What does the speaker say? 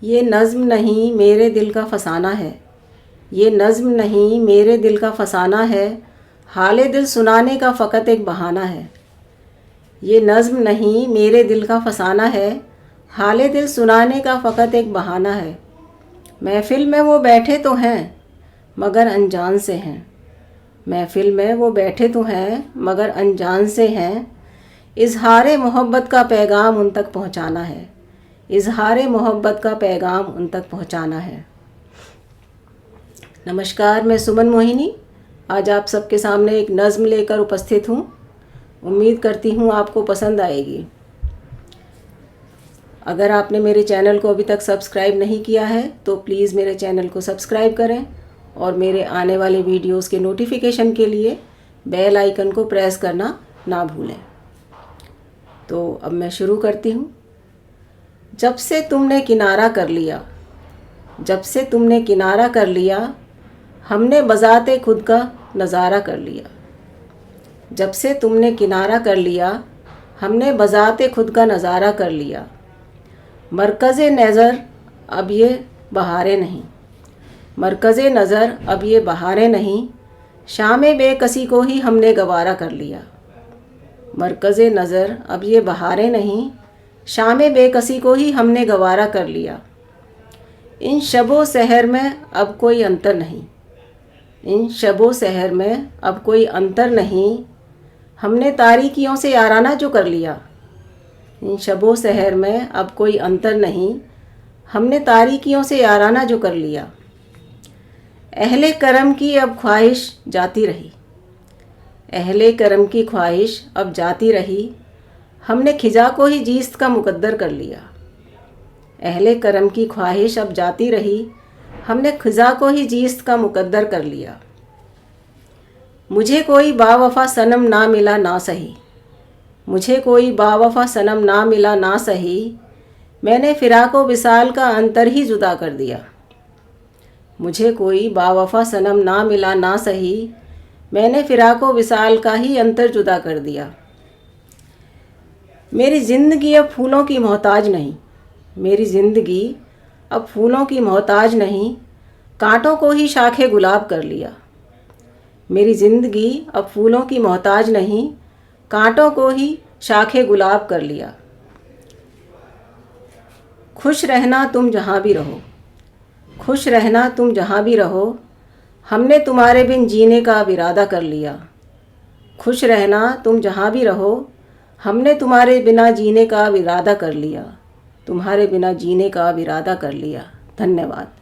ये नज़्म नहीं मेरे दिल का फसाना है, ये नज़्म नहीं मेरे दिल का फसाना है, हाले दिल सुनाने का फ़कत एक बहाना है। ये नज़्म नहीं मेरे दिल का फसाना है, हाले दिल सुनाने का फ़कत एक बहाना है। महफ़िल में वो बैठे तो हैं मगर अनजान से हैं, महफ़िल में वो बैठे तो हैं मगर अनजान से हैं। इज़हारे मोहब्बत का पैगाम उन तक पहुँचाना है, इज़हारे मोहब्बत का पैगाम उन तक पहुँचाना है। नमस्कार, मैं सुमन मोहिनी आज आप सबके सामने एक नज़्म लेकर उपस्थित हूँ। उम्मीद करती हूँ आपको पसंद आएगी। अगर आपने मेरे चैनल को अभी तक सब्सक्राइब नहीं किया है तो प्लीज़ मेरे चैनल को सब्सक्राइब करें और मेरे आने वाले वीडियोस के नोटिफिकेशन के लिए बेल आइकन को प्रेस करना ना भूलें। तो अब मैं शुरू करती हूँ। जब से तुमने किनारा कर लिया, जब से तुमने किनारा कर लिया, हमने बज़ाते खुद का नज़ारा कर लिया। जब से तुमने किनारा कर लिया, हमने बज़ाते खुद का नज़ारा कर लिया। मरकज़े नज़र अब ये बहारें नहीं, मरकज़े नज़र अब ये बहारें नहीं, शामे बेकसी को ही हमने गवारा कर लिया। मरकज़े नज़र अब ये बहारें नहीं, शामे बेकसी को ही हमने गवारा कर लिया। इन शबो सहर में अब कोई अंतर नहीं, इन शबो सहर में अब कोई अंतर नहीं, हमने तारीकियों से याराना जो कर लिया। इन शबो सहर में अब कोई अंतर नहीं, हमने तारीकियों से याराना जो कर लिया। अहले करम की अब ख्वाहिश जाती रही, अहले करम की ख्वाहिश अब जाती रही, हमने खिजा को ही जीस्त का मुकद्दर कर लिया। अहले करम की ख्वाहिश अब जाती रही, हमने खिजा को ही जीस्त का मुकद्दर कर लिया। मुझे कोई बावफ़ा सनम ना मिला ना सही, मुझे कोई बावफ़ा सनम ना मिला ना सही, मैंने फ़िराक़ो विसाल का अंतर ही जुदा कर दिया। मुझे कोई बावफ़ा सनम ना मिला ना सही, मैंने फ़िराक़ो विसाल का ही अंतर जुदा कर दिया। मेरी ज़िंदगी अब फूलों की मोहताज नहीं, मेरी ज़िंदगी अब फूलों की मोहताज नहीं, कांटों को ही शाखे गुलाब कर लिया। मेरी ज़िंदगी अब फूलों की मोहताज नहीं, कांटों को ही शाखे गुलाब कर लिया। खुश रहना तुम जहाँ भी रहो, खुश रहना तुम जहाँ भी रहो, हमने तुम्हारे बिन जीने का अब इरादा कर लिया। खुश रहना तुम जहाँ भी रहो, हमने तुम्हारे बिना जीने का अब इरादा कर लिया, तुम्हारे बिना जीने का अब इरादा कर लिया। धन्यवाद।